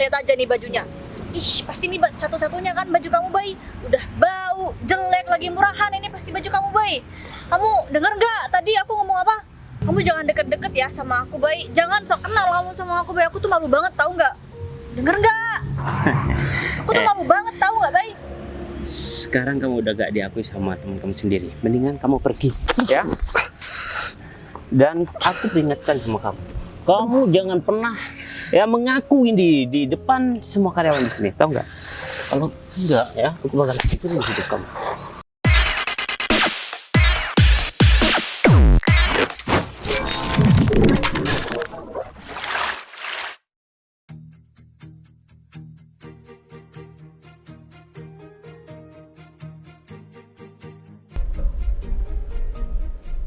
lihat aja nih bajunya. Ih, pasti ini satu-satunya kan baju kamu, Bay. Udah bau, jelek, lagi murahan, ini pasti baju kamu, Bay. Kamu denger nggak tadi aku ngomong apa? Kamu jangan deket-deket ya sama aku, Bay. Jangan sok kenal kamu sama aku, Bay. Aku tuh malu banget, tahu nggak? Denger nggak? Aku tuh malu banget, tahu nggak, Bay? Sekarang kamu udah gak diakui sama teman kamu sendiri. Mendingan kamu pergi, ya. Dan aku peringatkan sama kamu. Kamu jangan pernah ya mengaku di depan semua karyawan di sini, tahu nggak? Kalau enggak ya, aku bakal hancurin hidup kamu.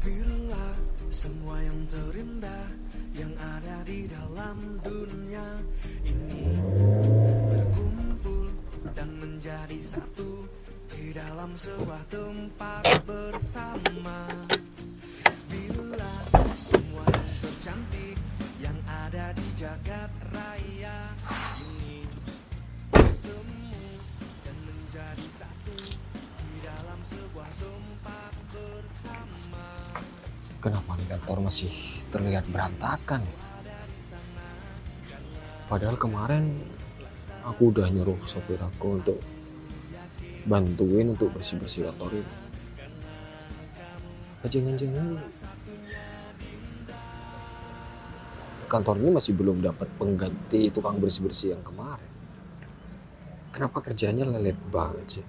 Bila semua yang terindah yang ada di dalam dunia ini berkumpul dan menjadi satu di dalam sebuah tempat bersama. Bila semua yang tercantik yang ada di jagat raya ini bertemu dan menjadi satu di dalam sebuah tempat bersama. Kenapa di kantor masih terlihat berantakan ya? Padahal kemarin aku udah nyuruh sopir aku untuk bantuin untuk bersih-bersih kantor ini. Jangan-jangan kantor ini masih belum dapat pengganti tukang bersih-bersih yang kemarin. Kenapa kerjanya lelet banget sih?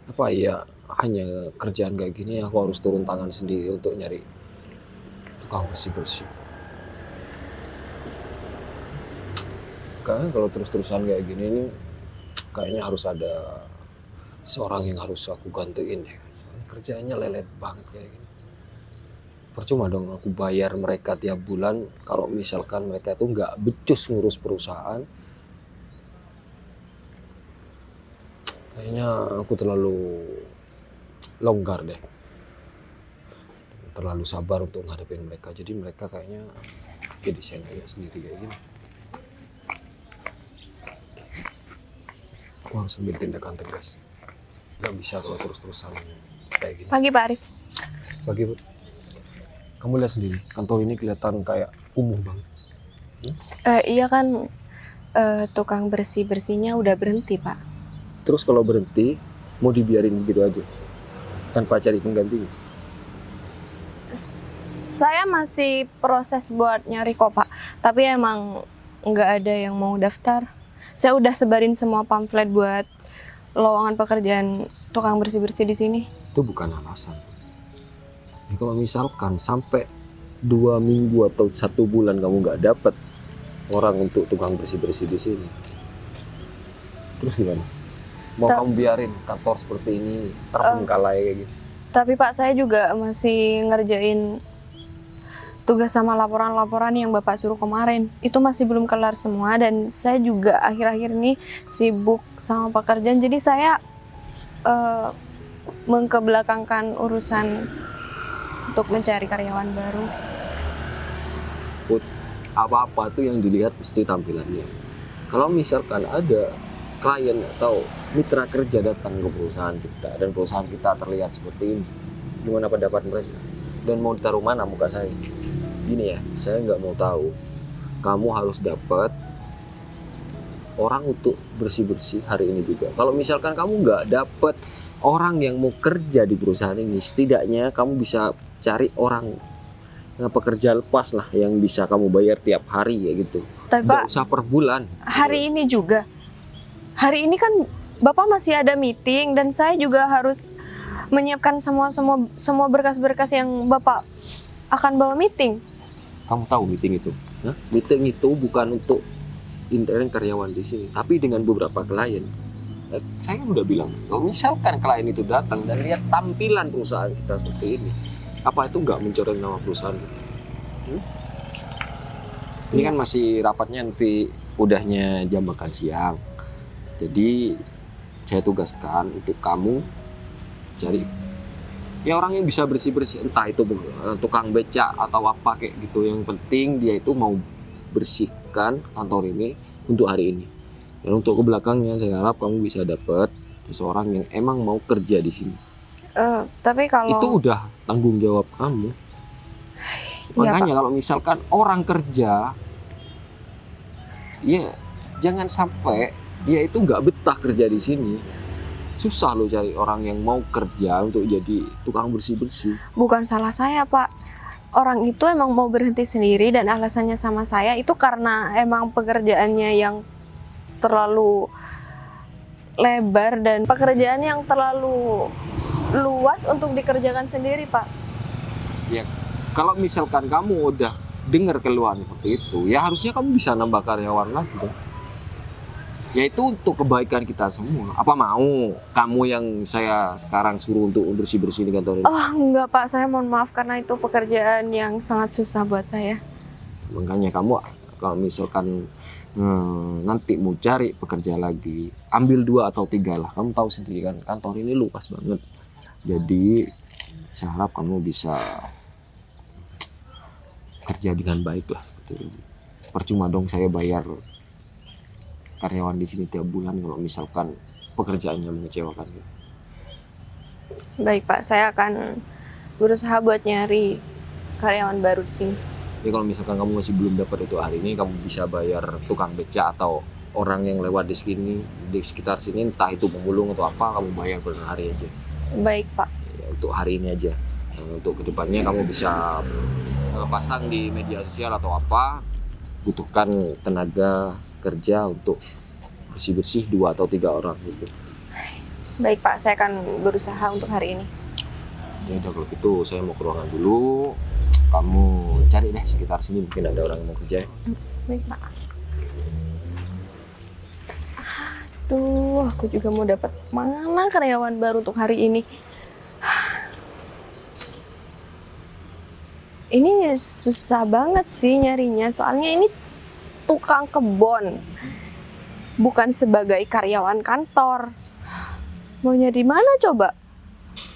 Apa ya hanya kerjaan kayak gini aku harus turun tangan sendiri untuk nyari tukang bersih-bersih? Kayaknya kalau terus-terusan kayak gini nih, kayaknya harus ada seorang yang harus aku gantiin ya. Kerjaannya lelet banget kayak gini. Percuma dong aku bayar mereka tiap bulan kalau misalkan mereka itu nggak becus ngurus perusahaan. Kayaknya aku terlalu longgar deh. Terlalu sabar untuk ngadepin mereka. Jadi mereka kayaknya jadi senangnya sendiri kayak gini. Aku harus ambil tindakan tegas. Gak bisa kalau terus-terusan kayak gini. Pagi Pak Arif. Bagi Bu, kamu lihat sendiri, kantor ini kelihatan kayak kumuh banget. Iya kan tukang bersih-bersihnya udah berhenti Pak. Terus kalau berhenti, mau dibiarin begitu aja? Tanpa cari penggantinya? Saya masih proses buat nyari kok Pak. Tapi emang nggak ada yang mau daftar. Saya udah sebarin semua pamflet buat lowongan pekerjaan tukang bersih-bersih di sini. Itu bukan alasan. Ya, kalau misalkan sampai 2 minggu atau 1 bulan kamu nggak dapet orang untuk tukang bersih-bersih di sini, terus gimana? Mau kamu biarin kantor seperti ini terbengkalai kayak gitu? Tapi Pak, saya juga masih ngerjain tugas sama laporan-laporan yang Bapak suruh kemarin. Itu masih belum kelar semua dan saya juga akhir-akhir ini sibuk sama pekerjaan. Jadi saya mengkebelakangkan urusan untuk mencari karyawan baru. Put, apa-apa tuh yang dilihat mesti tampilannya. Kalau misalkan ada klien atau mitra kerja datang ke perusahaan kita dan perusahaan kita terlihat seperti ini, gimana pendapat mereka? Dan mau ditaruh mana muka saya? Gini ya, saya nggak mau tahu. Kamu harus dapat orang untuk bersih-bersih hari ini juga. Kalau misalkan kamu nggak dapat orang yang mau kerja di perusahaan ini, setidaknya kamu bisa cari orang pekerja lepas lah yang bisa kamu bayar tiap hari ya gitu. Tapi Nggak Pak, usah per bulan. hari ini juga. Hari ini kan Bapak masih ada meeting dan saya juga harus menyiapkan semua berkas-berkas yang Bapak akan bawa meeting. Kamu tahu meeting itu? Hah? Meeting itu bukan untuk intern karyawan di sini, tapi dengan beberapa klien. Saya udah bilang, kalau misalkan klien itu datang dan lihat tampilan perusahaan kita seperti ini, apa itu nggak mencoreng nama perusahaan kita? Ini kan masih rapatnya nanti udahnya jam makan siang. Jadi saya tugaskan untuk kamu cari ya orang yang bisa bersih-bersih, entah itu tukang beca atau apa kayak gitu. Yang penting dia itu mau bersihkan kantor ini untuk hari ini. Dan untuk ke belakangnya saya harap kamu bisa dapat seseorang yang emang mau kerja di sini. Tapi kalau Itu udah tanggung jawab kamu. Iya, Makanya kalau misalkan orang kerja, ya jangan sampai dia itu nggak betah kerja di sini. Susah loh cari orang yang mau kerja untuk jadi tukang bersih-bersih. bukan salah saya, Pak. Orang itu emang mau berhenti sendiri dan alasannya sama saya itu karena emang pekerjaannya yang terlalu lebar dan pekerjaan yang terlalu luas untuk dikerjakan sendiri, Pak. Ya kalau misalkan kamu udah dengar keluhan seperti itu, ya harusnya kamu bisa nambah karyawan lagi dong. Ya itu untuk kebaikan kita semua. Apa mau kamu yang saya sekarang suruh untuk bersih-bersih di kantor ini? Oh, enggak, Pak. Saya mohon maaf karena itu pekerjaan yang sangat susah buat saya. Makanya kamu kalau misalkan nanti mau cari pekerja lagi, ambil 2 atau 3 lah. Kamu tahu sendiri kan, kantor ini luas banget. Jadi saya harap kamu bisa kerja dengan baik lah seperti ini. Percuma dong saya bayar karyawan di sini tiap bulan kalau misalkan pekerjaannya mengecewakan. Baik, Pak. Saya akan berusaha buat nyari karyawan baru di sini. Ya kalau misalkan kamu masih belum dapat itu hari ini, kamu bisa bayar tukang beca atau orang yang lewat di sini, di sekitar sini, entah itu pemulung atau apa, kamu bayar per hari aja. Baik, Pak. Ya, untuk hari ini aja. Untuk kedepannya kamu bisa pasang di media sosial atau apa, butuhkan tenaga kerja untuk bersih-bersih 2 atau 3 orang gitu. Baik, Pak. Saya akan berusaha untuk hari ini. Ya udah kalau gitu saya mau ke ruangan dulu. Kamu cari deh sekitar sini, mungkin ada orang yang mau kerja. Baik, Pak. Aduh, aku juga mau dapat mana karyawan baru untuk hari ini. Ini susah banget sih nyarinya, soalnya ini tukang kebon, bukan sebagai karyawan kantor. Mau nyari mana coba?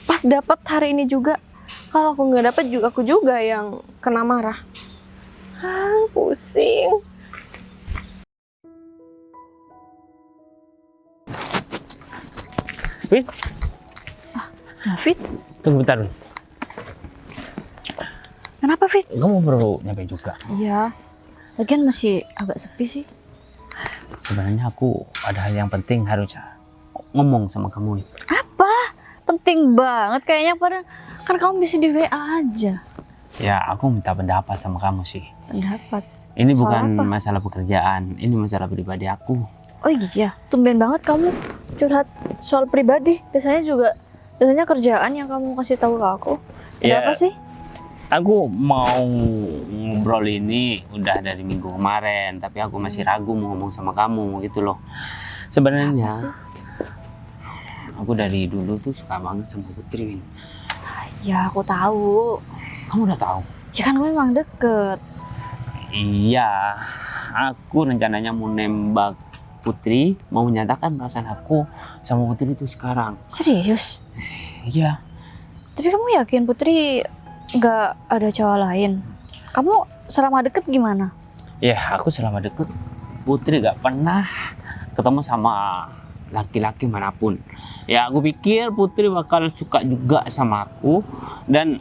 Pas dapat hari ini juga. Kalau aku nggak dapat juga aku juga yang kena marah. Pusing. Win, David, tunggu bentar. Win. kenapa Fit? Kamu baru nyampe juga. Iya, lagian masih agak sepi sih. Sebenarnya aku ada hal yang penting harus ngomong sama kamu. Win. Apa? Penting banget kayaknya, padahal kan kamu bisa di WA aja. Ya, aku minta pendapat sama kamu sih. Pendapat. Ini Soal bukan apa? masalah pekerjaan, ini masalah pribadi aku. Oh iya, tumben banget kamu curhat soal pribadi. Biasanya kerjaan yang kamu kasih tahu ke aku. Ada Ya, apa sih? aku mau ngobrol ini udah dari minggu kemarin, tapi aku masih ragu mau ngomong sama kamu gitu loh. Apa Sebenarnya sih? aku dari dulu tuh suka banget sama Putri, Win. Ya aku tahu. Kamu udah tahu? Ya kan gue emang deket. Iya, aku rencananya mau nembak Putri, mau menyatakan perasaan aku sama Putri itu sekarang. Serius? Iya, Tapi kamu yakin Putri nggak ada cowok lain? Kamu selama deket gimana? ya aku selama deket Putri gak pernah ketemu sama laki-laki manapun. Ya aku pikir Putri bakal suka juga sama aku, dan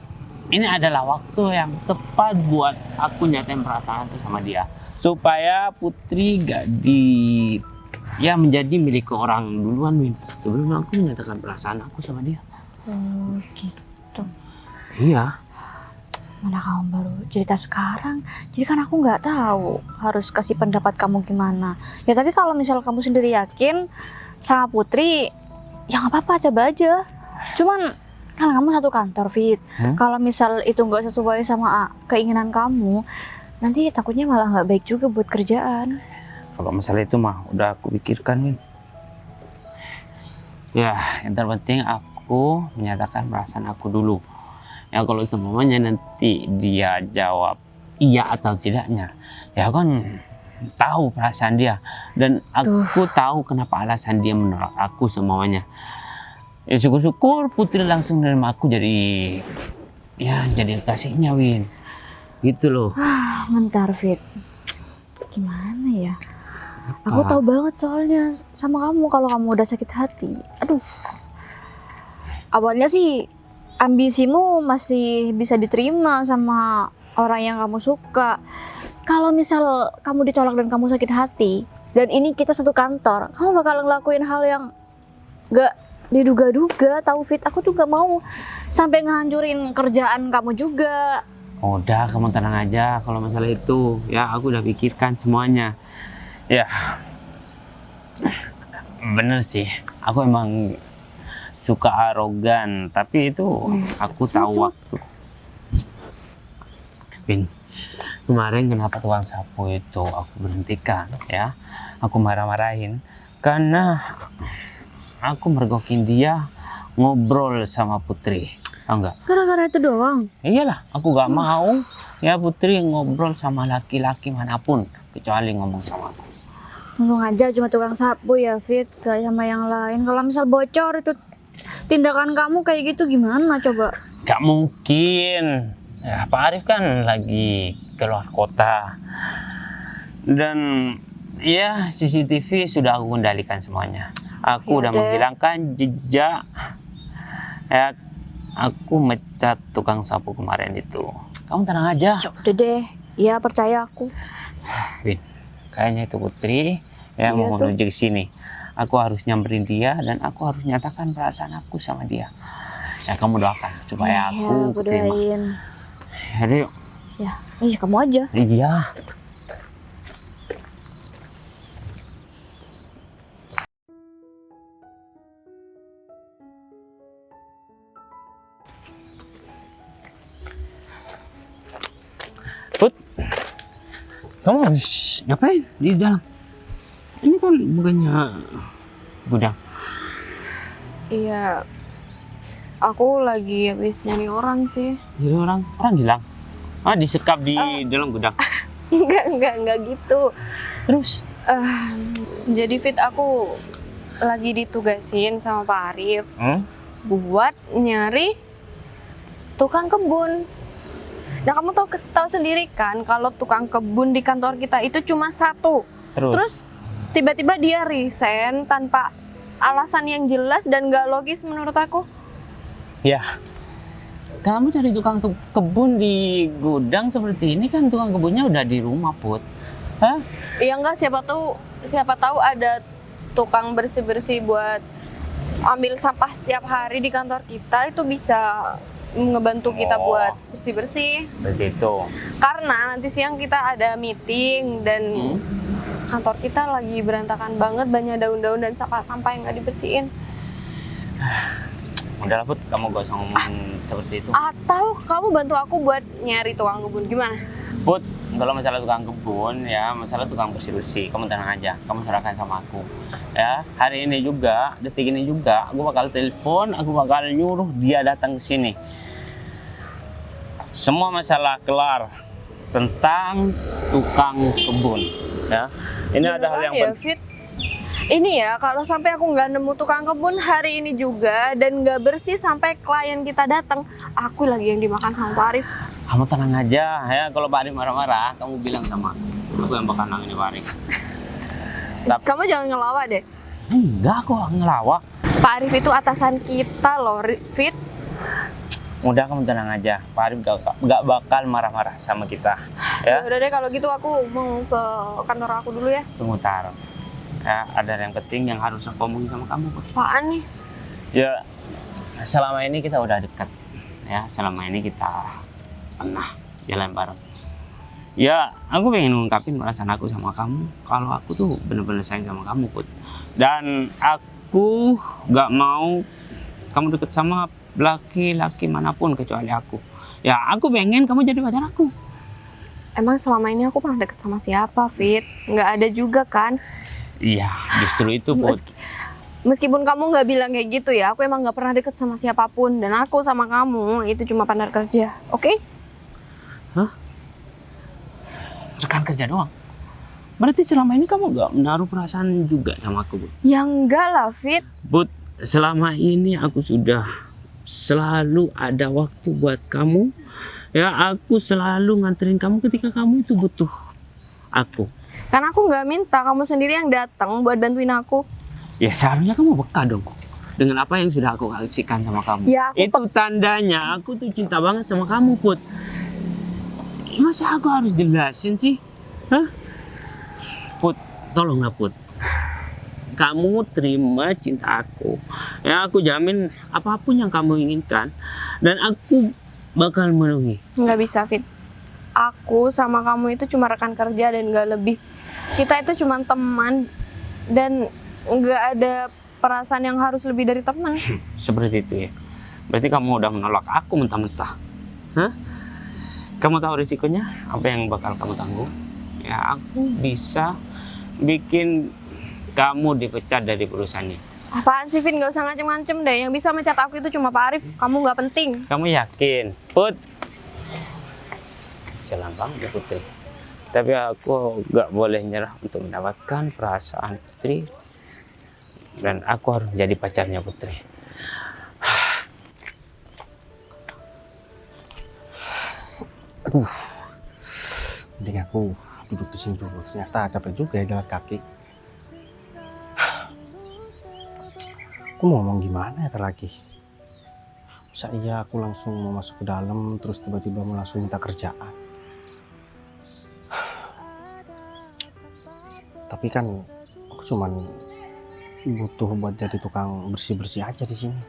ini adalah waktu yang tepat buat aku nyatain perasaan itu sama dia, supaya Putri gak menjadi milik orang duluan, Win, sebelum aku menyatakan perasaan aku sama dia. Oh gitu. Iya. Mana kamu baru cerita sekarang, jadi kan aku nggak tahu harus kasih pendapat kamu gimana. Ya tapi kalau misal kamu sendiri yakin sama Putri, ya nggak apa-apa, coba aja. Cuman kan kamu satu kantor, Fit. Kalau misal itu nggak sesuai sama keinginan kamu, nanti takutnya malah nggak baik juga buat kerjaan. Kalau masalah itu mah udah aku pikirkan, Win. Ya, yang terpenting aku menyatakan perasaan aku dulu. Ya kalau semuanya nanti dia jawab iya atau tidaknya, ya kan tahu perasaan dia, dan aku tahu kenapa alasan dia menolak aku semuanya. Ya syukur-syukur Putri langsung nerima aku jadi kasihnya, Win. Gitu loh. Bentar, Fit. Gimana ya? Aku tahu banget soalnya sama kamu kalau kamu udah sakit hati. Aduh. Awalnya sih ambisimu masih bisa diterima sama orang yang kamu suka. Kalau misal kamu ditolak dan kamu sakit hati, dan ini kita satu kantor, kamu bakal ngelakuin hal yang gak diduga-duga, tahu Fit. Aku tuh gak mau sampai ngehancurin kerjaan kamu juga. Udah, kamu tenang aja kalau masalah itu. Ya, aku udah pikirkan semuanya. Ya, bener sih. Aku emang suka arogan, tapi itu aku tahu waktu. Vin, kemarin kenapa tukang sapu itu aku berhentikan ya? Aku marah-marahin karena aku mergokin dia ngobrol sama Putri. Tahu nggak? Gara-gara itu doang. Iyalah, aku gak mau ya Putri ngobrol sama laki-laki manapun kecuali ngomong sama aku. Ngomong aja cuma tukang sapu ya Fit, gak sama yang lain. Kalau misal bocor itu tindakan kamu kayak gitu gimana coba? Gak mungkin. Ya, Pak Arif kan lagi keluar kota. Dan ya CCTV sudah aku kendalikan semuanya. Aku udah Yaudah. menghilangkan jejak. Ya, aku mecat tukang sapu kemarin itu. Kamu tenang aja. Ya udah deh, ya percaya aku. Win, kayaknya itu Putri ya Iya mau tuh. menuju ke sini. Aku harus nyamperin dia dan aku harus nyatakan perasaan aku sama dia. Ya kamu doakan supaya aku keterima. doain. Ayo yuk. Ya, iya kamu aja. Iya. Put, kamu harus ngapain di dalam? Ini kan bukannya gudang. Iya, aku lagi habis nyari orang sih. Jadi orang hilang. Ah, disekap di dalam gudang. Enggak gitu. Terus? Jadi Fit, aku lagi ditugasin sama Pak Arif buat nyari tukang kebun. Nah, kamu tahu sendiri kan kalau tukang kebun di kantor kita itu cuma satu. Terus tiba-tiba dia resign tanpa alasan yang jelas dan gak logis menurut aku. Ya, kamu cari tukang kebun di gudang seperti ini kan tukang kebunnya udah di rumah, Put. Hah? Iya enggak, siapa tahu ada tukang bersih-bersih buat ambil sampah setiap hari di kantor kita, itu bisa ngebantu kita buat bersih-bersih. Seperti itu. Karena nanti siang kita ada meeting dan kantor kita lagi berantakan banget, banyak daun-daun dan sampah-sampah yang nggak dibersihin. Udahlah, Put, kamu gak usah ngomong seperti itu. Atau kamu bantu aku buat nyari tukang kebun, gimana? Put, kalau masalah tukang kebun ya, masalah tukang bersih-bersih, kamu tenang aja, kamu serahkan sama aku. Ya, hari ini juga, detik ini juga, aku bakal telepon, aku bakal nyuruh dia datang ke sini. Semua masalah kelar tentang tukang kebun. Ya, ini ada hal yang Ya, penting. Fit. Ini ya, kalau sampai aku nggak nemu tukang kebun hari ini juga dan nggak bersih sampai klien kita datang, aku lagi yang dimakan sama Pak Arif. Kamu tenang aja ya, kalau Pak Arif marah-marah, kamu bilang sama aku yang bakal nangin Pak Arif. Kamu jangan ngelawak deh. Enggak kok, ngelawak. Pak Arif itu atasan kita loh, Fit. Udah, kamu tenang aja, Pak Arif gak bakal marah-marah sama kita. Ya, Udah deh, kalau gitu aku mau ke kantor aku dulu ya. tunggu tar. Ya, ada yang penting yang harus aku omongin sama kamu, Put. Apaan nih? Ya, selama ini kita udah dekat. Ya, selama ini kita pernah jalan bareng. Ya, aku pengen ngungkapin perasaan aku sama kamu. Kalau aku tuh bener-bener sayang sama kamu, Put. Dan aku gak mau kamu deket sama laki-laki manapun kecuali aku. Ya, aku pengen kamu jadi pacar aku. Emang selama ini aku pernah deket sama siapa, Fit? Nggak ada juga kan? Iya, justru itu, Put. Meskipun kamu nggak bilang kayak gitu ya, aku emang nggak pernah deket sama siapapun. Dan aku sama kamu itu cuma partner kerja, oke? Rekan kerja doang. Berarti selama ini kamu gak menaruh perasaan juga sama aku, Put? Ya enggak lah, Fit. Put, selama ini aku sudah selalu ada waktu buat kamu. Ya, aku selalu nganterin kamu ketika kamu itu butuh aku. Kan aku nggak minta, kamu sendiri yang datang buat bantuin aku. Ya seharusnya kamu peka dong dengan apa yang sudah aku kasihkan sama kamu. Ya, aku Itu tandanya aku tuh cinta banget sama kamu, Put. Masa aku harus jelasin sih? Hah? Put, tolonglah Put. Kamu terima cinta aku. Ya aku jamin apapun yang kamu inginkan dan aku bakal memenuhi. nggak bisa, Fit. Aku sama kamu itu cuma rekan kerja dan nggak lebih. Kita itu cuma teman dan nggak ada perasaan yang harus lebih dari teman. Seperti itu ya. Berarti kamu udah menolak aku mentah-mentah. Hah? Kamu tahu risikonya apa yang bakal kamu tanggung? Ya aku bisa bikin kamu dipecat dari perusahaan ini. Apaan sih, Fit? Nggak usah ngancem-ngancem deh. Yang bisa mencat aku itu cuma Pak Arif. Kamu nggak penting. Kamu yakin? Put. Jalan banget ya Putri. Tapi aku nggak boleh nyerah untuk mendapatkan perasaan Putri. Dan aku harus jadi pacarnya Putri. Aduh, mending aku duduk di sini dulu. Ternyata capek juga ya jalan kaki. Aku mau ngomong gimana ya lagi? Masa iya aku langsung mau masuk ke dalam terus tiba-tiba mau langsung minta kerjaan? Tapi kan aku cuman butuh buat jadi tukang bersih-bersih aja di sini.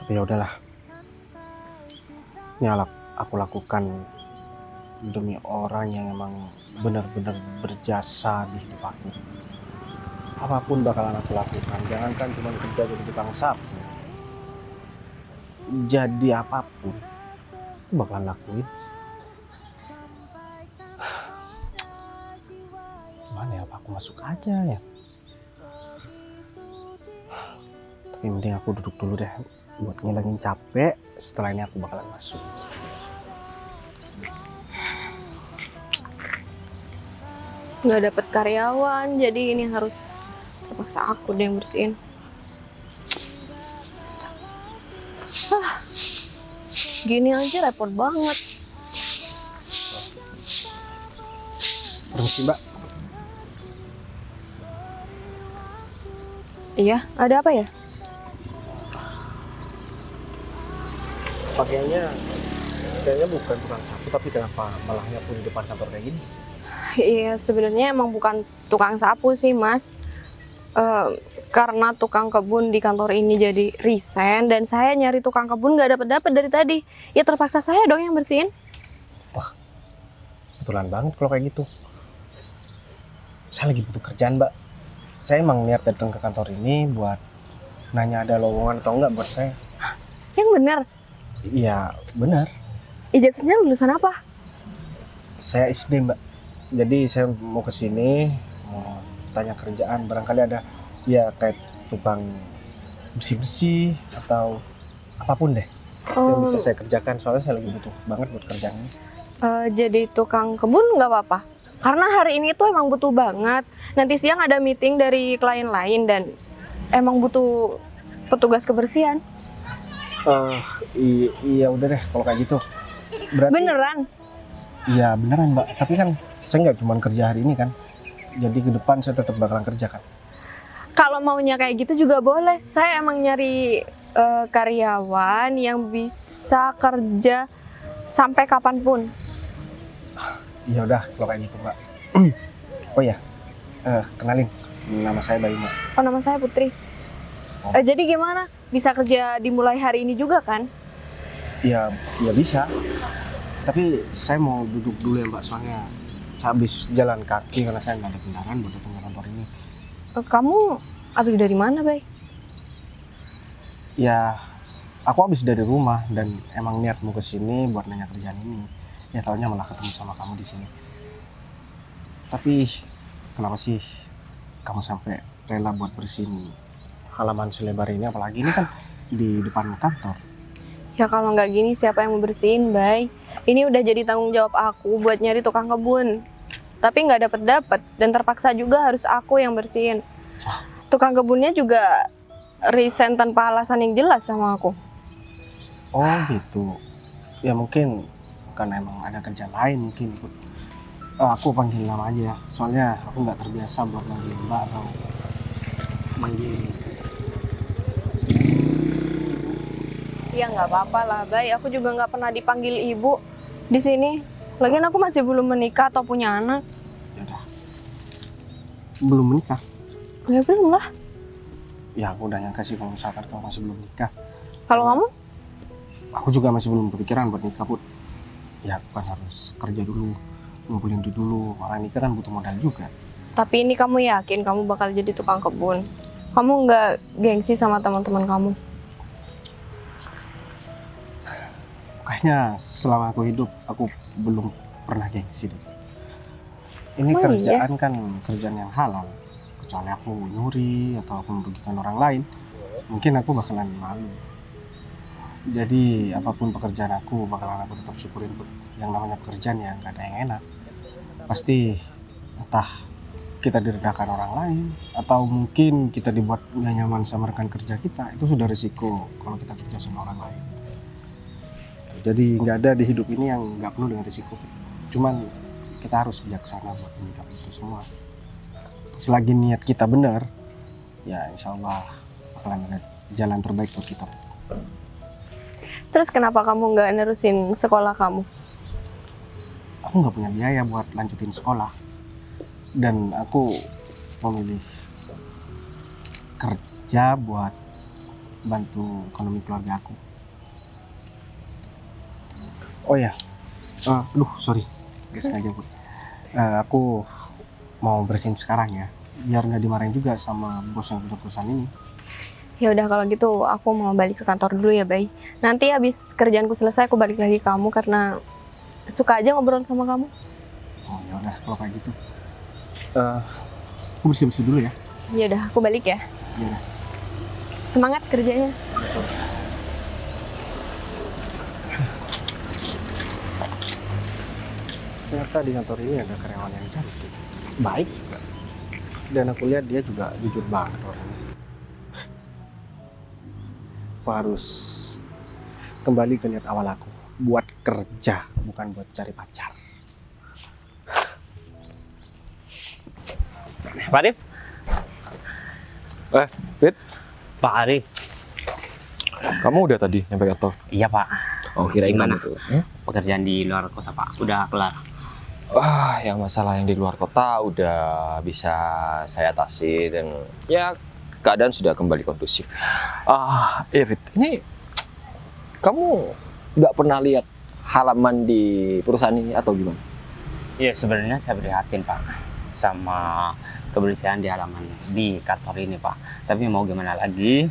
Tapi ya udahlah. Ini aku lakukan demi orang yang emang benar-benar berjasa di hidup aku. Apapun bakalan aku lakukan, jangankan cuma kerja jadi tukang sapu, jadi apapun aku bakalan lakuin. Gimana ya, apa aku masuk aja ya? Tapi mending aku duduk dulu deh buat ngilangin capek. Setelah ini aku bakalan masuk. Nggak dapet karyawan, jadi ini harus terpaksa aku deh yang bersihin. Gini aja repot banget. Permisi Mbak, Iya, ada apa ya? kayaknya bukan tukang sapu, tapi kenapa malah nyapu di depan kantor kayak gini? Iya, sebenarnya emang bukan tukang sapu sih, Mas. Karena tukang kebun di kantor ini jadi resign dan saya nyari tukang kebun nggak dapet dari tadi. Ya terpaksa saya dong yang bersihin. Kebetulan banget kalau kayak gitu. Saya lagi butuh kerjaan, Mbak. Saya emang niat datang ke kantor ini buat nanya ada lowongan atau enggak buat saya. Yang bener, Iya, benar. ijazahnya lulusan apa? Saya SD, Mbak. Jadi saya mau ke sini mau tanya kerjaan, barangkali ada ya kayak tukang bersih-bersih atau apapun deh yang bisa saya kerjakan, soalnya saya lagi butuh banget buat kerjaan ini. Jadi tukang kebun nggak apa-apa. Karena hari ini tuh emang butuh banget. Nanti siang ada meeting dari klien lain dan emang butuh petugas kebersihan. Iya udah deh kalau kayak gitu. Berarti Beneran? Iya beneran Mbak, tapi kan saya nggak cuma kerja hari ini kan, jadi ke depan saya tetap bakalan kerja kan. Kalau maunya kayak gitu juga boleh. Saya emang nyari karyawan yang bisa kerja sampai kapanpun. Iya udah kalau kayak gitu Mbak. Oh ya, kenalin, nama saya Bayu Mbak. Oh, nama saya Putri. Oh. Jadi gimana? Bisa kerja dimulai hari ini juga kan? Ya bisa, tapi saya mau duduk dulu ya Mbak, soalnya saya habis jalan kaki karena saya nggak ada kendaraan buat datang ke kantor ini. Kamu habis dari mana, Bay? Ya, aku habis dari rumah dan emang niat mau ke sini buat nanya kerjaan ini. Ya taunya malah ketemu sama kamu di sini. Tapi kenapa sih kamu sampai rela buat bersihin halaman selebar ini, apalagi ini kan di depan kantor? Ya kalau nggak gini siapa yang mau bersihin, Bay? Ini udah jadi tanggung jawab aku buat nyari tukang kebun. Tapi nggak dapet dan terpaksa juga harus aku yang bersihin. Tukang kebunnya juga resign tanpa alasan yang jelas sama aku. Oh gitu. Ya mungkin karena emang ada kerjaan lain mungkin ikut Aku panggil nama aja ya, soalnya aku nggak terbiasa buat manggil Mbak atau manggil. Ya nggak apa-apa lah, Bay. Aku juga nggak pernah dipanggil ibu di sini. Lagian aku masih belum menikah atau punya anak. Yaudah. Belum menikah? Ya belum lah. Ya aku udah nyangka sih kalau misalkan kamu masih belum nikah. Kalau kamu? Aku juga masih belum berpikiran buat nikah, Put. Ya aku kan harus kerja dulu, ngumpulin duit dulu. Orang nikah kan butuh modal juga. Tapi ini kamu yakin kamu bakal jadi tukang kebun? Kamu nggak gengsi sama teman-teman kamu? Kayaknya selama aku hidup, aku belum pernah gengsi deh. Ini Oh, kerjaan kan kerjaan yang halal. Kecuali aku nyuri atau aku merugikan orang lain, mungkin aku bakalan malu. Jadi apapun pekerjaan aku, bakalan aku tetap syukurin. Yang namanya pekerjaan ya nggak ada yang enak. Pasti entah kita direndahkan orang lain, atau mungkin kita dibuat nggak nyaman sama rekan kerja kita. Itu sudah risiko kalau kita kerja sama orang lain. Jadi nggak ada di hidup ini yang nggak penuh dengan risiko. Cuman kita harus bijaksana buat menyikapi itu semua. Selagi niat kita benar, ya insya Allah bakalan ada jalan terbaik buat kita. Terus kenapa kamu nggak nerusin sekolah kamu? Aku nggak punya biaya buat lanjutin sekolah. Dan aku memilih kerja buat bantu ekonomi keluarga aku. Oh ya, sorry, gak sengaja Bu. Aku mau bersihin sekarang ya, biar nggak dimarahin juga sama bos yang punya perusahaan ini. Ya udah kalau gitu aku mau balik ke kantor dulu ya, Bay. Nanti habis kerjaanku selesai aku balik lagi ke kamu karena suka aja ngobrol sama kamu. Oh ya udah, kalau kayak gitu, aku bersih-bersih dulu ya. Ya udah, aku balik ya. Ya udah. Semangat kerjanya. Ternyata di kantor ini ada karyawan yang cantik, baik juga. Dan aku lihat dia juga jujur banget orangnya. Aku harus kembali ke niat awal aku, buat kerja, bukan buat cari pacar. Pak Arif? Fit, Pak Arif. kamu udah tadi nyampe kantor? Iya Pak. Oh, kirain Gimana? kamu tuh. Pekerjaan di luar kota Pak, udah kelar. Wah, yang masalah yang di luar kota udah bisa saya atasi dan ya keadaan sudah kembali kondusif. Iya Fit, ini kamu nggak pernah lihat halaman di perusahaan ini atau gimana? Ya sebenarnya saya prihatin Pak sama kebersihan di halaman di kantor ini Pak. Tapi mau gimana lagi,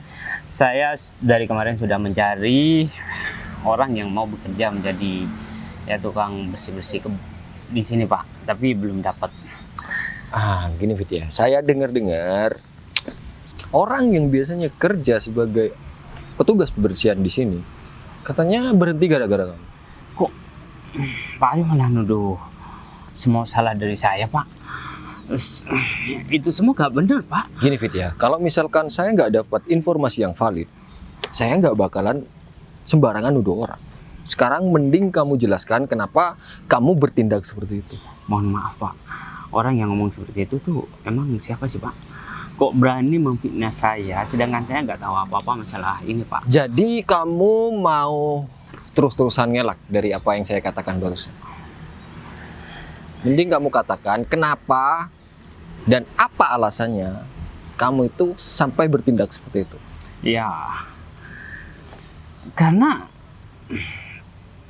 saya dari kemarin sudah mencari orang yang mau bekerja menjadi ya tukang bersih-bersih di sini Pak, tapi belum dapat. Gini Fit ya, saya dengar-dengar orang yang biasanya kerja sebagai petugas kebersihan di sini katanya berhenti gara-gara kamu. Kok Pak Arif malah nuduh semua salah dari saya Pak? Itu semua gak benar Pak. Gini Fit ya, kalau misalkan saya nggak dapat informasi yang valid, saya nggak bakalan sembarangan nuduh orang. Sekarang mending kamu jelaskan kenapa kamu bertindak seperti itu. Mohon maaf Pak, orang yang ngomong seperti itu tuh emang siapa sih Pak? Kok berani memfitnah saya sedangkan saya nggak tahu apa-apa masalah ini Pak? Jadi kamu mau terus-terusan ngelak dari apa yang saya katakan barusan? Mending kamu katakan kenapa dan apa alasannya kamu itu sampai bertindak seperti itu. Ya, karena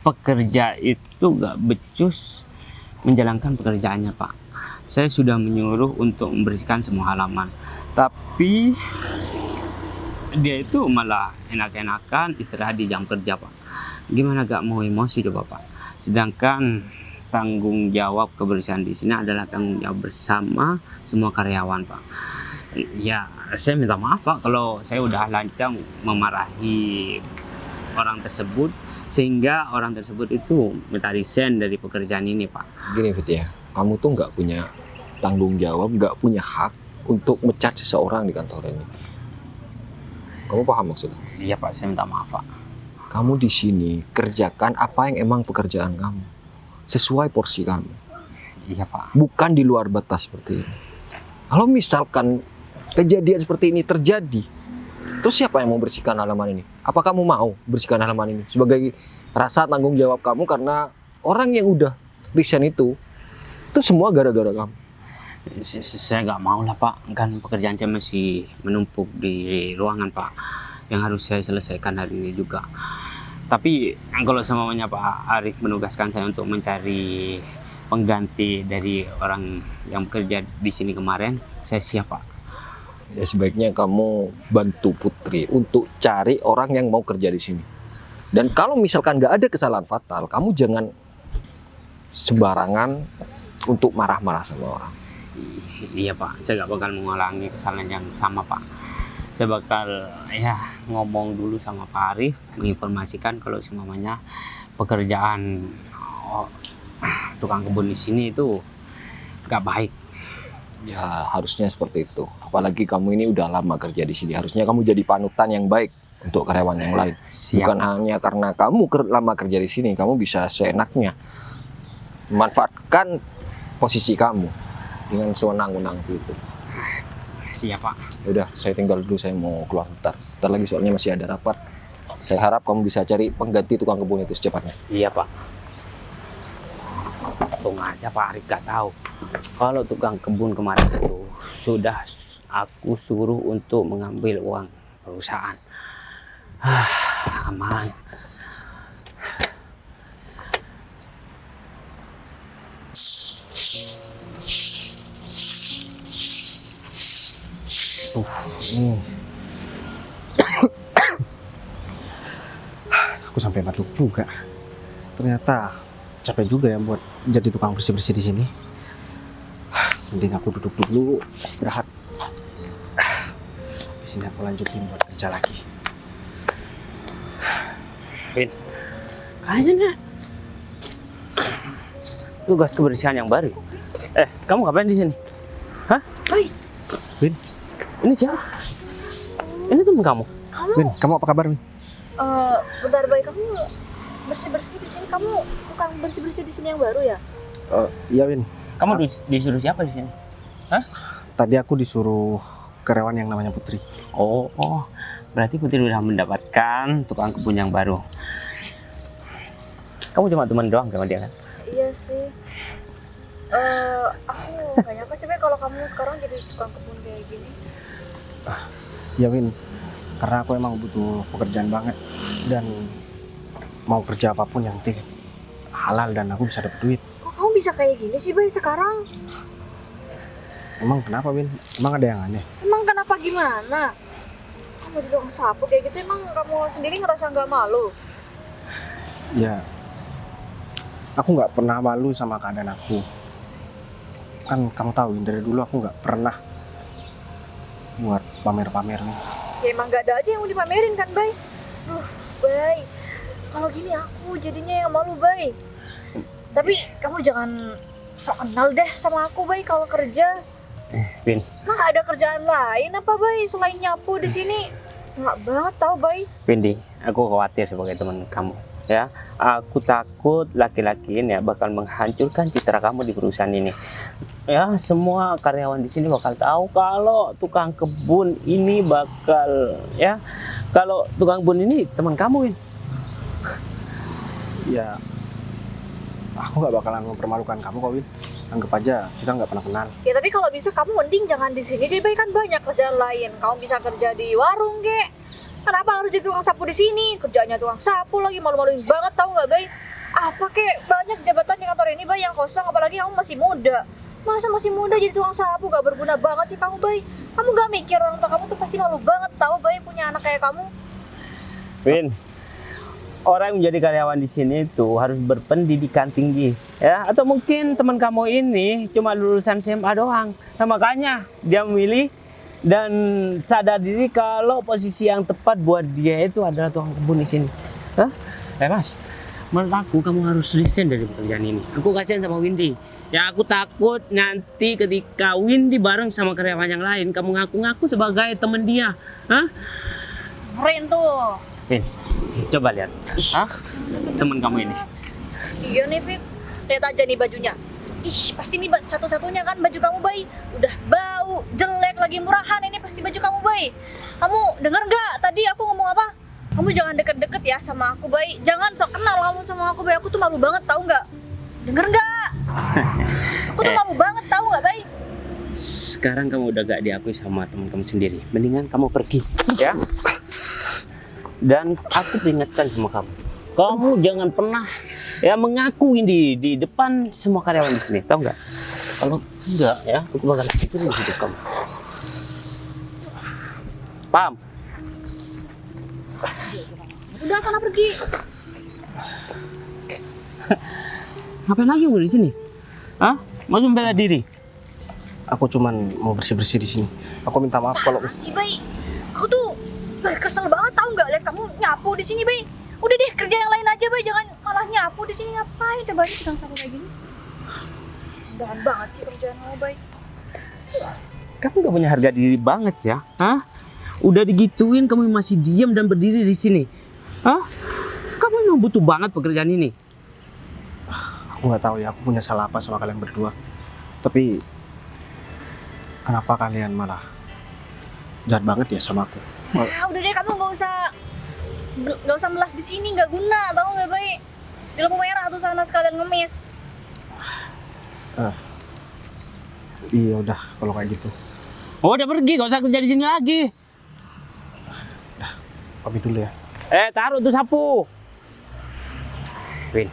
pekerja itu gak becus menjalankan pekerjaannya Pak. Saya sudah menyuruh untuk membersihkan semua halaman, tapi dia itu malah enak-enakan istirahat di jam kerja Pak. Gimana gak mau emosi coba Pak? Sedangkan tanggung jawab kebersihan di sini adalah tanggung jawab bersama semua karyawan Pak. Ya, saya minta maaf Pak kalau saya udah lancang memarahi orang tersebut sehingga orang tersebut itu minta resign dari pekerjaan ini Pak. Gini Fit ya, kamu tuh nggak punya tanggung jawab, nggak punya hak untuk mecat seseorang di kantor ini. Kamu paham maksudnya? Iya Pak, saya minta maaf Pak. Kamu di sini kerjakan apa yang emang pekerjaan kamu, sesuai porsi kamu. Iya Pak. bukan di luar batas seperti ini. Kalau misalkan kejadian seperti ini terjadi, terus siapa yang mau bersihkan halaman ini? Apa kamu mau bersihkan halaman ini sebagai rasa tanggung jawab kamu karena orang yang udah resign itu semua gara-gara kamu? Saya nggak mau lah Pak, kan pekerjaan saya masih menumpuk di ruangan Pak, yang harus saya selesaikan hari ini juga. Tapi kalau semuanya Pak Arif menugaskan saya untuk mencari pengganti dari orang yang bekerja di sini kemarin, saya siap Pak. Ya sebaiknya kamu bantu Putri untuk cari orang yang mau kerja di sini. Dan kalau misalkan nggak ada kesalahan fatal, kamu jangan sembarangan untuk marah-marah sama orang. Iya Pak, saya nggak bakal mengulangi kesalahan yang sama Pak. Saya bakal ngomong dulu sama Pak Arif, menginformasikan kalau semuanya pekerjaan tukang kebun di sini itu nggak baik. Ya harusnya seperti itu. Apalagi kamu ini udah lama kerja di sini. Harusnya kamu jadi panutan yang baik untuk karyawan yang lain. Siap. Bukan hanya karena kamu lama kerja di sini, kamu bisa seenaknya memanfaatkan posisi kamu dengan sewenang-wenang itu. Siap Pak. Udah, saya tinggal dulu, saya mau keluar bentar. Bentar lagi soalnya masih ada rapat. Saya harap kamu bisa cari pengganti tukang kebun itu secepatnya. Iya Pak. Untung aja Pak Arif gak tahu kalau tukang kebun kemarin itu sudah aku suruh untuk mengambil uang perusahaan. Aman. Aku sampai batuk juga. Ternyata capek juga ya buat jadi tukang bersih-bersih di sini. Mending aku duduk dulu, istirahat. Di sini aku lanjutin buat kerja lagi. Win, kayaknya tugas kebersihan yang baru. Kamu ngapain di sini? Hah? Boy, Win, Ini siapa? Ini teman kamu. kamu Win, kamu apa kabar, Win? bentar Boy, kamu bersih-bersih di sini. Kamu bukan bersih-bersih di sini yang baru ya? Iya, Win. Kamu disuruh siapa di sini? Tadi aku disuruh karyawan yang namanya Putri. Oh, berarti Putri udah mendapatkan tukang kebun yang baru. Kamu cuma teman doang sama dia kan? Iya sih. Aku gak nyangka sih Boy kalau kamu sekarang jadi tukang kebun kayak gini. Ya, Win. Karena aku emang butuh pekerjaan banget. Dan mau kerja apapun yang penting halal dan aku bisa dapet duit. Kok kamu bisa kayak gini sih Boy sekarang? Emang kenapa, Win? Emang ada yang aneh? Emang kenapa gimana? Kamu jadi tukang sapu kayak gitu, emang kamu sendiri ngerasa nggak malu? Ya, aku nggak pernah malu sama keadaan aku. Kan kamu tahu, Win, dari dulu aku nggak pernah buat pamer-pamer nih. Ya emang nggak ada aja yang mau dipamerin kan Bay? Bay, kalau gini aku jadinya yang malu Bay. Tapi kamu jangan sok kenal deh sama aku Bay kalau kerja. Win, Emang nggak ada kerjaan lain apa Bay selain nyapu di sini? Nggak banget tau Bay. Windy, aku khawatir sebagai teman kamu. Ya, aku takut laki-laki ini bakal menghancurkan citra kamu di perusahaan ini. Ya, semua karyawan di sini bakal tahu kalau tukang kebun ini kalau tukang kebun ini teman kamu, Win. Ya, aku nggak bakalan mempermalukan kamu kok, Win. Anggap aja kita nggak pernah kenal. Ya tapi kalau bisa kamu mending jangan di sini deh Bay, kan banyak kerjaan lain. Kamu bisa kerja di warung kek. Kenapa harus jadi tukang sapu di sini? Kerjaannya tukang sapu lagi, malu-maluin banget tahu nggak Bay? Apa kek banyak jabatan di kantor ini Bay yang kosong, apalagi kamu masih muda. Masa masih muda jadi tukang sapu, gak berguna banget sih kamu Bay. Kamu gak mikir orang tua kamu tuh pasti malu banget tahu Bay punya anak kayak kamu. Win, orang yang menjadi karyawan di sini itu harus berpendidikan tinggi, ya. Atau mungkin teman kamu ini cuma lulusan SMA doang. Nah, makanya dia memilih dan sadar diri kalau posisi yang tepat buat dia itu adalah tukang kebun di sini. Mas, menurut aku kamu harus resign dari pekerjaan ini. Aku kasihan sama Windy. Ya, aku takut nanti ketika Windy bareng sama karyawan yang lain, kamu ngaku-ngaku sebagai teman dia. Keren tuh. Win, coba lihat. Teman kamu ini. Iya nih Fit, lihat aja nih bajunya. Ih, pasti ini satu-satunya kan baju kamu, Bay. Udah bau, jelek, lagi murahan, ini pasti baju kamu, Bay. Kamu denger nggak tadi aku ngomong apa? Kamu jangan deket-deket ya sama aku, Bay. Jangan sok kenal kamu sama aku, Bay. Aku tuh malu banget, tahu nggak? Denger nggak? Aku tuh malu banget, tahu nggak, Bay? Sekarang kamu udah gak diakui sama teman kamu sendiri. Mendingan kamu pergi, ya. Dan aku peringatkan sama kamu. Kamu jangan pernah ya mengaku ini di depan semua karyawan di sini, tahu nggak? Kalau enggak ya, aku bakal hancurin hidup kamu. Paham? Udah sana pergi. Ngapain lagi kamu di sini? Hah? Mau membela diri? Aku cuman mau bersih-bersih di sini. Aku minta maaf kalau Sih, Bay. Aku tuh kesel banget, tahu nggak, lihat kamu nyapu di sini, Bay. Udah deh, kerja yang lain aja, Bay. Jangan malah nyapu di sini. Ngapain coba ini sedang sampai kayak gini? Mudahan banget sih kerjaan kamu, Bay. Kamu gak punya harga diri banget ya? Hah? Udah digituin kamu masih diam dan berdiri di sini. Hah? Kamu memang butuh banget pekerjaan ini. aku nggak tahu ya aku punya salah apa sama kalian berdua. Tapi kenapa kalian malah jahat banget ya sama aku? Ya, udah deh, kamu nggak usah melas di sini, nggak guna, tahu nggak, Bay? Di lampu merah tuh sana sekalian ngemis. Iya udah kalau kayak gitu. Oh, udah pergi, gak usah kerja di sini lagi. Pamit dulu ya. Taruh tuh sapu. Win,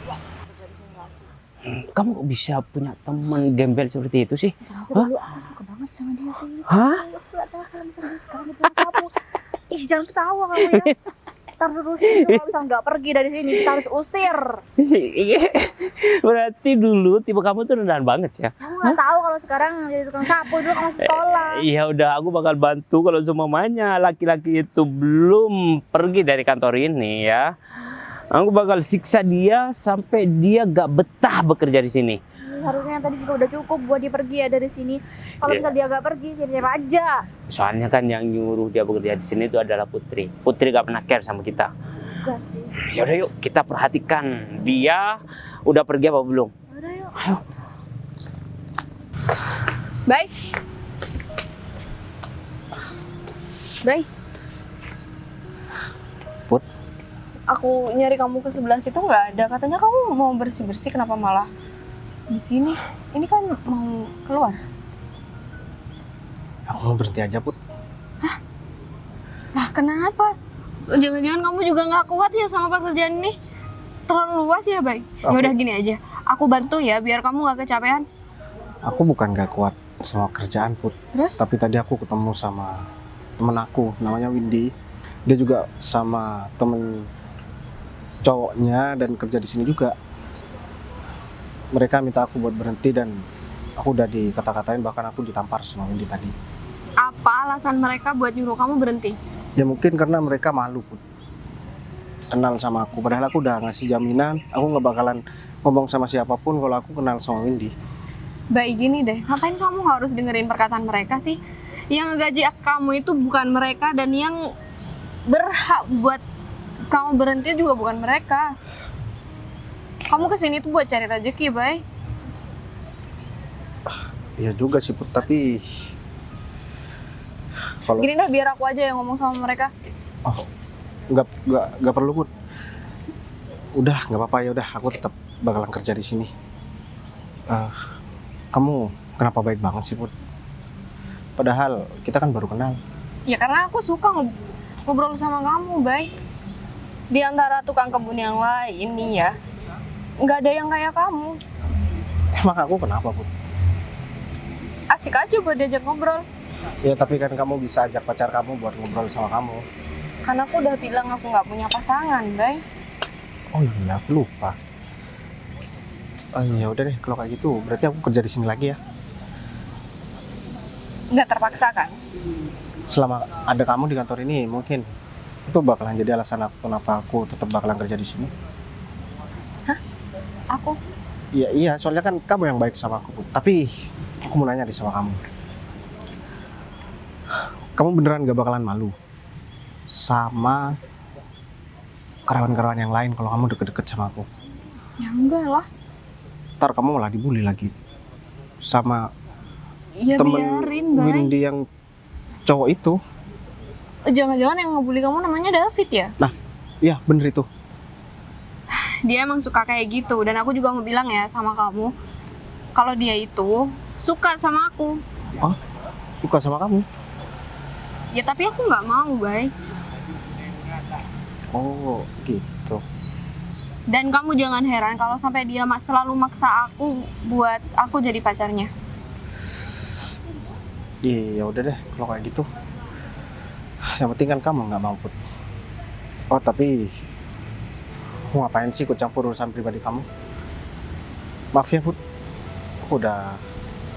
kamu kok bisa punya teman gembel seperti itu sih? Dulu aku suka banget sama dia sih. Hah? Aku nggak tahu kalau misalnya dia sekarang itu sapu. Ih, jangan ketawa kamu ya. Kita harus urusin kalau misalnya nggak pergi dari sini, kita harus usir. Berarti dulu tipe kamu tuh rendahan banget ya? Kamu nggak tahu kalau sekarang jadi tukang sapu, dulu kamu masih sekolah. Iya udah, aku bakal bantu kalau semuanya laki-laki itu belum pergi dari kantor ini ya. Aku bakal siksa dia sampai dia gak betah bekerja di sini. Harusnya tadi juga udah cukup buat dia pergi ya dari sini. Kalau Iya. misal dia nggak pergi, siapa aja. Soalnya kan yang nyuruh dia bekerja di sini itu adalah Putri. Putri gak pernah care sama kita. Enggak sih. Yaudah yuk, kita perhatikan dia udah pergi apa belum. Udah yuk. Ayo. Baik. Baik. Put. Aku nyari kamu ke sebelah situ nggak ada. Katanya kamu mau bersih-bersih, kenapa malah di sini? Ini kan mau keluar. Aku mau berhenti aja Put. Lah kenapa? Jangan-jangan kamu juga nggak kuat ya sama pekerjaan ini? Terlalu luas ya, Bay? Ya udah gini aja. Aku bantu ya biar kamu nggak kecapean. Aku bukan gak kuat sama kerjaan Put. Terus? Tapi tadi aku ketemu sama temen aku namanya Windy. Dia juga sama temen cowoknya dan kerja di sini juga. Mereka minta aku buat berhenti dan aku udah dikata-katain, bahkan aku ditampar sama Windy tadi. Apa alasan mereka buat nyuruh kamu berhenti? Ya mungkin karena mereka malu Put, kenal sama aku. Padahal aku udah ngasih jaminan aku nggak bakalan ngomong sama siapapun kalau aku kenal sama Windy. Baik gini deh, ngapain kamu harus dengerin perkataan mereka sih? Yang ngegaji kamu itu bukan mereka, dan yang berhak buat kamu berhenti juga bukan mereka. Kamu kesini tuh buat cari rezeki, Bay. Iya juga sih Put, tapi kalau Gini deh, biar aku aja yang ngomong sama mereka. nggak perlu Put. Udah nggak apa-apa, ya udah aku tetap bakalan kerja di sini. Kamu kenapa baik banget sih Put? Padahal kita kan baru kenal. Ya karena aku suka ngobrol sama kamu, Bay. Di antara tukang kebun yang lain nih ya, nggak ada yang kayak kamu. Emang aku kenapa Put? Asik aja buat diajak ngobrol. Ya tapi kan kamu bisa ajak pacar kamu buat ngobrol sama kamu. Karena aku udah bilang aku nggak punya pasangan, Bay. Oh iya, aku lupa. Oh iya, udah deh kalau kayak gitu. Berarti aku kerja di sini lagi ya. Nggak terpaksa kan? Selama ada kamu di kantor ini, mungkin itu bakalan jadi alasan aku kenapa aku tetap bakalan kerja di sini. Aku Iya, soalnya kan kamu yang baik sama aku, Put. Tapi aku mau nanya deh sama kamu. Kamu beneran gak bakalan malu sama karyawan-karyawan yang lain kalau kamu deket-deket sama aku? ya enggak lah. Ntar kamu malah dibully lagi. sama Ya temen biarin, Bay. Windy yang cowok itu. Jangan-jangan yang ngebully kamu namanya David ya? Iya, bener itu. Dia emang suka kayak gitu. Dan aku juga mau bilang ya sama kamu, kalau dia itu suka sama aku. Suka sama kamu. Ya tapi aku nggak mau, Bay. Oh, gitu. Dan kamu jangan heran kalau sampai dia selalu maksa aku buat aku jadi pacarnya. Iya, udah deh kalau kayak gitu. Yang penting kan kamu nggak mau, Put. Oh, tapi aku ngapain sih ikut campur urusan pribadi kamu? Maaf ya, Put. Aku udah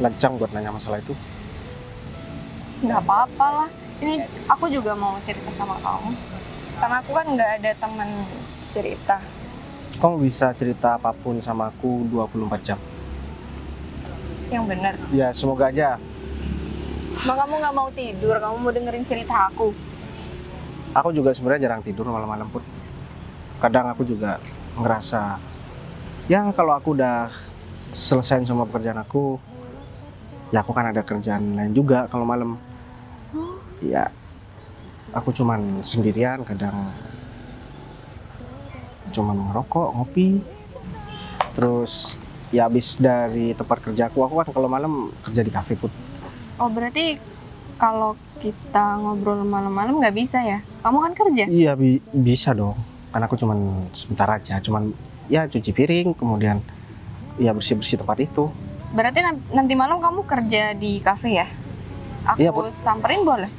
lancang buat nanya masalah itu. Nggak apa-apa lah. Ini aku juga mau cerita sama kamu. Karena aku kan nggak ada teman cerita. Kamu bisa cerita apapun sama aku 24 jam. Yang bener. Ya, semoga aja. Emang kamu nggak mau tidur? Kamu mau dengerin cerita aku? Aku juga sebenarnya jarang tidur malam-malam, Put. Kadang aku juga ngerasa, ya kalau aku udah selesai sama pekerjaan aku, ya aku kan ada kerjaan lain juga kalau malam. Ya, aku cuman sendirian, kadang cuman ngerokok, ngopi. Terus ya habis dari tempat kerjaku, aku kan kalau malam kerja di kafe, Put. Oh berarti kalau kita ngobrol malam-malam nggak bisa ya? Kamu kan kerja? Iya, bisa dong. Karena aku cuman sebentar aja, cuman ya cuci piring, kemudian ya bersih-bersih tempat itu. Berarti nanti malam kamu kerja di kafe ya? Aku Iya, Put. samperin boleh?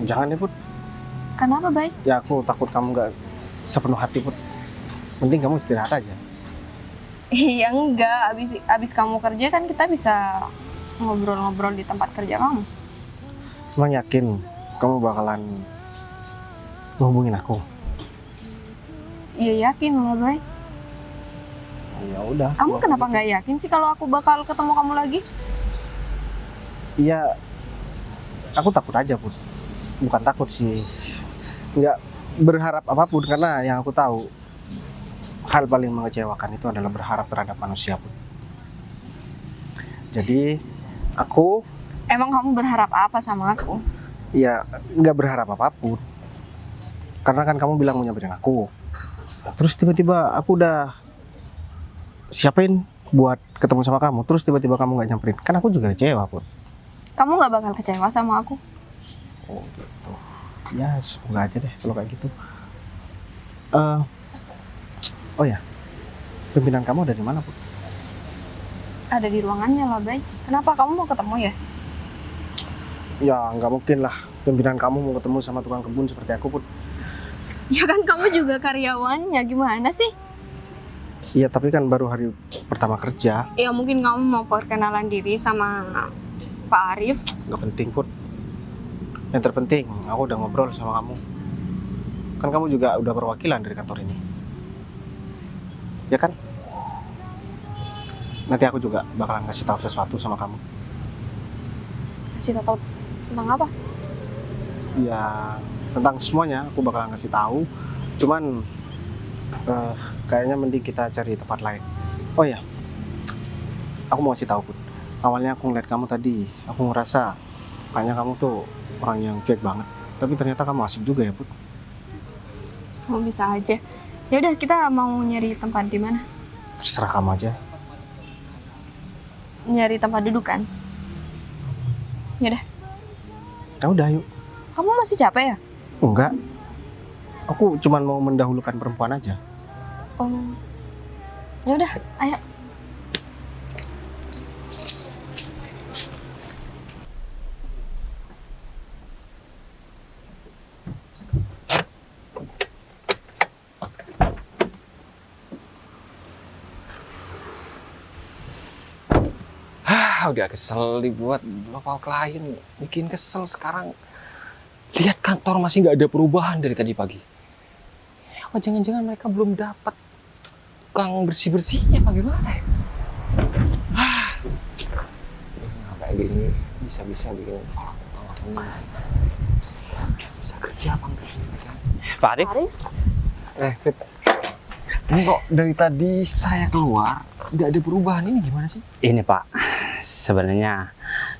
Jangan deh, Put. Kenapa, Bay? Ya aku takut kamu nggak sepenuh hati, Put. Mending kamu istirahat aja. Iya enggak, abis kamu kerja kan kita bisa ngobrol-ngobrol di tempat kerja kamu. Cuma yakin kamu bakalan ngehubungin aku. Iya yakin lah, Bay. Ya udah. Kamu kalau kenapa gitu. nggak yakin sih kalau aku bakal ketemu kamu lagi? Iya, aku takut aja, Put. Bukan takut sih. Nggak berharap apapun, karena yang aku tahu hal paling mengecewakan itu adalah berharap terhadap manusia, Put. Jadi aku Emang kamu berharap apa sama aku? ya nggak berharap apapun. Karena kan kamu bilang mau nyamperin aku. Terus tiba-tiba aku udah siapin buat ketemu sama kamu. Terus tiba-tiba kamu nggak nyamperin. Kan aku juga kecewa, Put. Kamu nggak bakal kecewa sama aku? Oh gitu. Ya semoga aja deh kalau kayak gitu. Oh ya, pimpinan kamu ada di mana, Put? Ada di ruangannya lah, Bay. Kenapa kamu mau ketemu ya? Ya nggak mungkin lah pimpinan kamu mau ketemu sama tukang kebun seperti aku, Put. Ya kan kamu juga karyawannya, gimana sih? Iya tapi kan baru hari pertama kerja. Ya mungkin kamu mau perkenalan diri sama Pak Arif. Nggak penting, Put. Yang terpenting aku udah ngobrol sama kamu. Kan kamu juga udah perwakilan dari kantor ini. Ya kan? Nanti aku juga bakalan ngasih tahu sesuatu sama kamu. Kasih tahu tentang apa? Ya tentang semuanya aku bakalan ngasih tahu. Cuman kayaknya mending kita cari tempat lain. Oh ya, aku mau kasih tahu, Put. Awalnya aku ngeliat kamu tadi, aku ngerasa kayaknya kamu tuh orang yang cuek banget. Tapi ternyata kamu asik juga ya, Put. Kamu bisa aja. Ya udah, kita mau nyari tempat di mana? Terserah kamu aja. Nyari tempat duduk kan? Ya udah. Ya udah, yuk. Kamu masih capek ya? Enggak. Aku cuman mau mendahulukan perempuan aja. Oh. Ya udah, ayo. Udah kesel dibuat lokal klien, bikin kesel sekarang. Lihat kantor masih nggak ada perubahan dari tadi pagi. Apa jangan-jangan mereka belum dapat tukang bersih-bersihnya apa gimana ya? Kayak gini bisa-bisa bikin kolak utang bisa kerja apa enggak mereka? Pak Arif? Arif? Fit. Ini kok dari tadi saya keluar nggak ada perubahan, ini gimana sih? Ini Pak, sebenarnya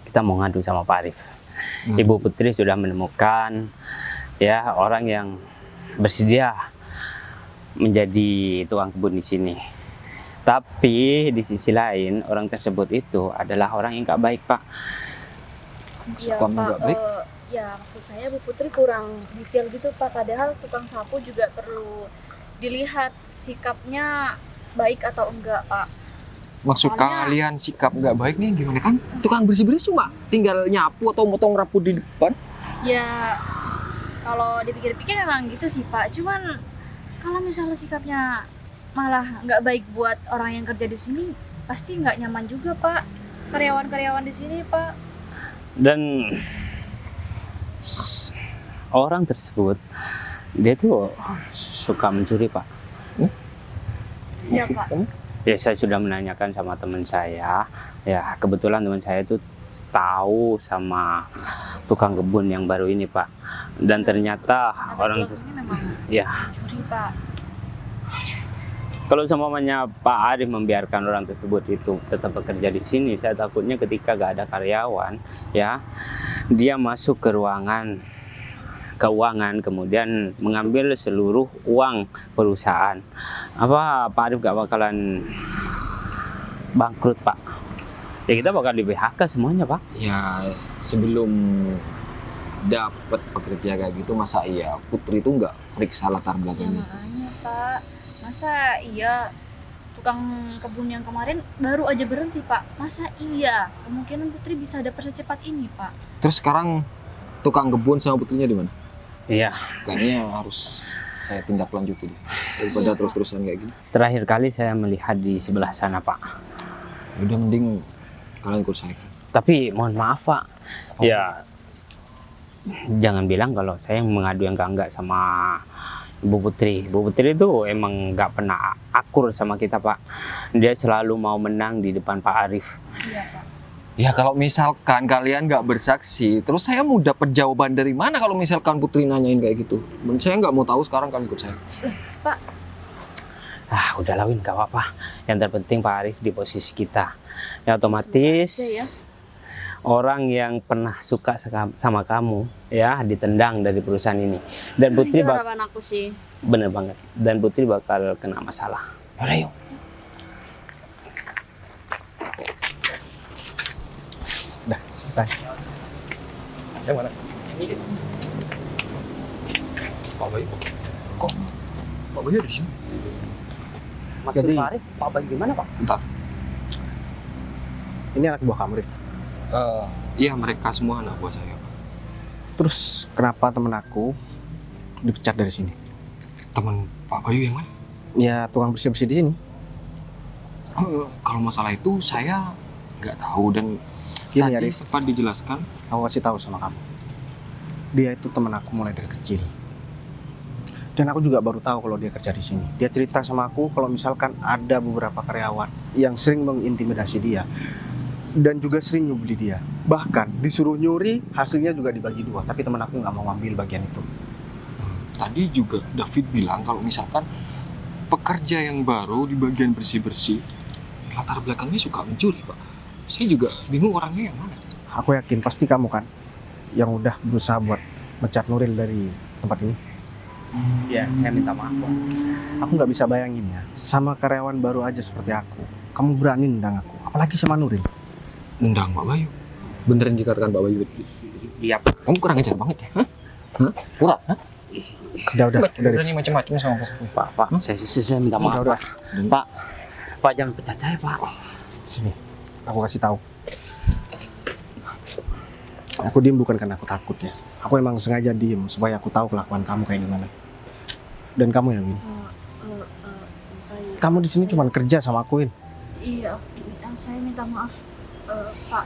kita mau ngadu sama Pak Arif. Hmm. Ibu Putri sudah menemukan ya orang yang bersedia menjadi tukang kebun di sini. Tapi di sisi lain orang tersebut itu adalah orang yang nggak baik Pak. Iya Kamu Pak, nggak baik? ya maksud saya Bu Putri kurang detail gitu Pak. Padahal tukang sapu juga perlu dilihat sikapnya baik atau enggak Pak. Maksud Soalnya- kalian sikap nggak baik nih gimana kan? Tukang bersih-bersih cuma tinggal nyapu atau motong rapuh di depan. Ya kalau dipikir-pikir memang gitu sih Pak. Cuman kalau misalnya sikapnya malah nggak baik buat orang yang kerja di sini, pasti nggak nyaman juga Pak. Karyawan-karyawan di sini Pak. Dan orang tersebut dia tuh suka mencuri Pak. Iya Maksud Pak. kamu? Ya saya sudah menanyakan sama teman saya. Ya kebetulan teman saya itu tahu sama tukang kebun yang baru ini Pak. Dan ternyata Ada orang ini memang ya curi Pak. kalau semuanya Pak Arif membiarkan orang tersebut itu tetap bekerja di sini, saya takutnya ketika gak ada karyawan, ya dia masuk ke ruangan keuangan kemudian mengambil seluruh uang perusahaan. Apa Pak Arif gak bakalan bangkrut Pak? Ya kita bakal di PHK semuanya Pak. Ya sebelum dapat pekerja kayak gitu masa iya Putri itu nggak periksa latar Ya belakangnya? makanya Pak, masa iya tukang kebun yang kemarin baru aja berhenti Pak? Masa iya kemungkinan Putri bisa dapat secepat ini Pak? Terus sekarang tukang kebun sama Putrinya di mana? Iya, Kayaknya harus saya tindak lanjuti deh daripada terus-terusan kayak gini. terakhir kali saya melihat di sebelah sana Pak. Udah mending kalian ikut saya. Tapi mohon maaf Pak, ya jangan bilang kalau saya yang mengadu yang enggak sama Ibu Putri. Ibu Putri itu emang nggak pernah akur sama kita Pak. Dia selalu mau menang di depan Pak Arif. Iya Pak. Ya kalau misalkan kalian nggak bersaksi, terus saya mau dapat jawaban dari mana kalau misalkan Putri nanyain kayak gitu? Saya nggak mau tahu, sekarang kalian ikut saya. Ah udah Win, gak apa-apa. Yang terpenting Pak Arif di posisi kita. Ya otomatis Semoga aja ya. orang yang pernah suka sama kamu ya ditendang dari perusahaan ini. Dan Putri Itu bakal harapan aku sih. bener banget. Dan Putri bakal kena masalah. Yaudah yuk. Udah selesai. Yang mana? Pak Bayu. Kok Pak Bayu ada di sini? Maksud Jadi- Pak Arif, Pak Bayu gimana Pak? Bentar. Ini anak buah kamu, Rif. Iya mereka semua anak buah saya. Terus kenapa temen aku dipecat dari sini? Teman Pak Bayu yang mana? Ya tukang bersih-bersih di sini. Kalau masalah itu saya nggak tahu dan Gini ya, tadi Rif. sempat dijelaskan. Aku kasih tahu sama kamu. Dia itu temen aku mulai dari kecil. Dan aku juga baru tahu kalau dia kerja di sini. Dia cerita sama aku kalau misalkan ada beberapa karyawan yang sering mengintimidasi dia dan juga sering nyubli dia. Bahkan disuruh nyuri, hasilnya juga dibagi dua. Tapi temen aku nggak mau ambil bagian itu. Tadi juga David bilang kalau misalkan pekerja yang baru di bagian bersih-bersih latar belakangnya suka mencuri, Pak. Saya juga bingung orangnya yang mana. Aku yakin pasti kamu kan yang udah berusaha buat mecat Nuril dari tempat ini. Ya saya minta maaf Pak. Aku nggak bisa bayangin ya, sama karyawan baru aja seperti aku, kamu berani nendang aku, apalagi sama Nuril. Nendang Pak Bayu. Beneran dikatakan Pak Bayu. Iya Pak. Kamu kurang ajar banget ya? Hah? Kurang? Hah? Udah, Rif. Berani macam-macam sama bos aku. Pak, saya minta maaf Udah. Pak. Pak jangan pecat saya Pak. Sini, aku kasih tahu. Aku diem bukan karena aku takut ya. Aku emang sengaja diem supaya aku tahu kelakuan kamu kayak gimana. Dan kamu ya, Win. Baik. Kamu di sini cuma kerja sama aku, Win. Iya, saya minta maaf Pak.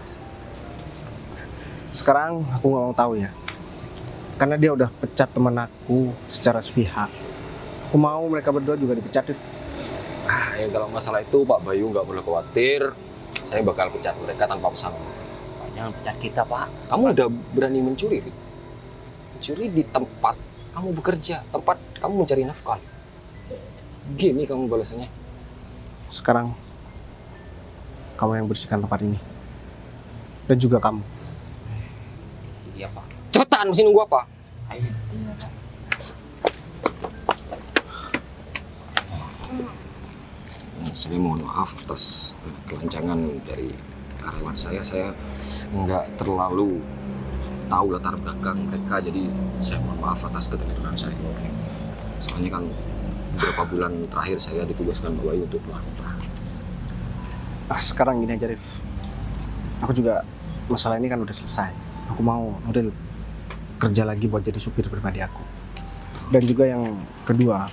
Sekarang aku nggak mau tahu ya. Karena dia udah pecat teman aku secara sepihak. Aku mau mereka berdua juga dipecat, Rif. Ya kalau masalah itu Pak Bayu nggak perlu khawatir. Saya bakal pecat mereka tanpa pesangon. Pak jangan pecat kita Pak. Kamu udah berani mencuri, Rit. Mencuri di tempat kamu bekerja, tempat kamu mencari nafkah. Gini kamu balasannya. Sekarang kamu yang bersihkan tempat ini. Dan juga kamu. Iya Pak. Cepetan, masih nunggu apa? Ayo. Saya mohon maaf atas kelancangan dari karyawan saya. Saya nggak terlalu tahu latar belakang mereka, jadi saya mohon maaf atas keteledoran saya. Soalnya kan beberapa bulan terakhir saya ditugaskan Mbak Bayu untuk keluar kota. Sekarang gini aja, Rif. Aku juga masalah ini kan udah selesai. Aku mau Nuril kerja lagi buat jadi supir pribadi aku. Dan juga yang kedua,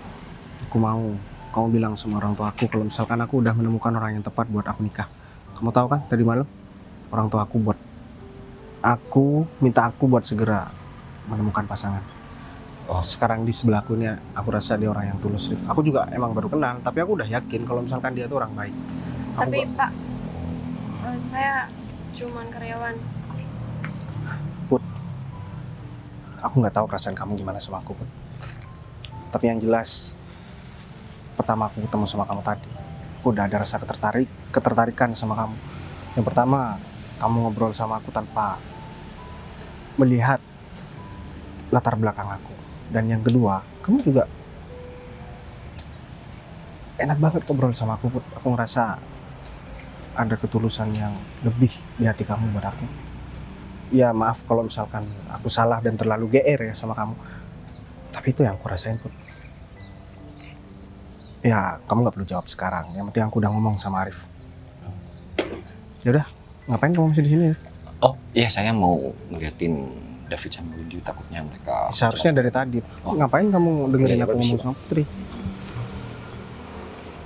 aku mau kamu bilang sama orang tua aku kalau misalkan aku udah menemukan orang yang tepat buat aku nikah. Kamu tahu kan tadi malam orang tua aku minta aku buat segera menemukan pasangan. Oh. Sekarang di sebelah aku ini aku rasa dia orang yang tulus, Rif. Aku juga emang baru kenal, tapi aku udah yakin kalau misalkan dia tuh orang baik. Tapi Pak, saya cuman karyawan. Aku nggak tahu perasaan kamu gimana sama aku, Put. Tapi yang jelas, pertama aku ketemu sama kamu tadi, aku udah ada rasa ketertarikan sama kamu. Yang pertama, kamu ngobrol sama aku tanpa melihat latar belakang aku. Dan yang kedua, kamu juga enak banget ngobrol sama aku, Put. Aku ngerasa ada ketulusan yang lebih di hati kamu buat aku. Ya maaf kalau misalkan aku salah dan terlalu GR ya sama kamu. Tapi itu yang aku rasain, Put. Ya kamu nggak perlu jawab sekarang. Yang penting aku udah ngomong sama Arif. Yaudah, ngapain kamu masih di sini, Arif? Oh iya, saya mau ngeliatin David sama Windy, takutnya mereka Seharusnya dari tadi. Oh. Ngapain kamu dengerin Iya, aku permisi, ngomong sama Putri?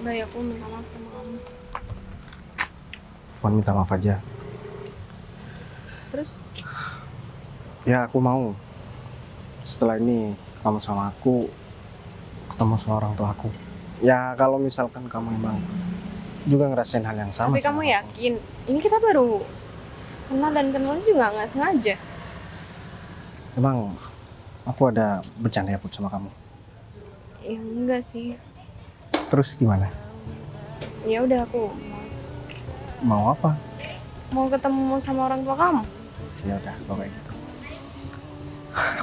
Baik, aku minta maaf sama kamu. Cuma minta maaf aja. Terus? Ya aku mau setelah ini kamu sama aku ketemu sama orang tua aku. Ya kalau misalkan kamu emang juga ngerasain hal yang sama. Tapi kamu sama aku. yakin? Ini kita baru kenal dan kenalnya juga nggak sengaja. Emang aku ada bercanda ya, Put, sama kamu? Ya enggak sih. Terus gimana? Ya udah aku Mau apa? mau ketemu sama orang tua kamu. Ya udah, kalau kayak gitu.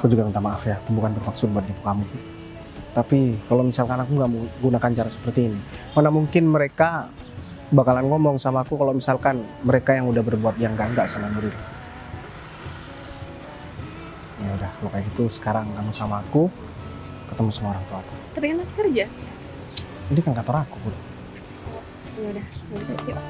Aku juga minta maaf ya, aku bukan bermaksud buat nipu kamu. Tapi kalau misalkan aku nggak menggunakan cara seperti ini, mana mungkin mereka bakalan ngomong sama aku kalau misalkan mereka yang udah berbuat yang enggak sama Nuril. Ya udah, kalau kayak gitu sekarang kamu sama aku ketemu sama orang tua aku. Tapi kan masih kerja. Ini kan kantor aku, Bud. Ya udah, yuk.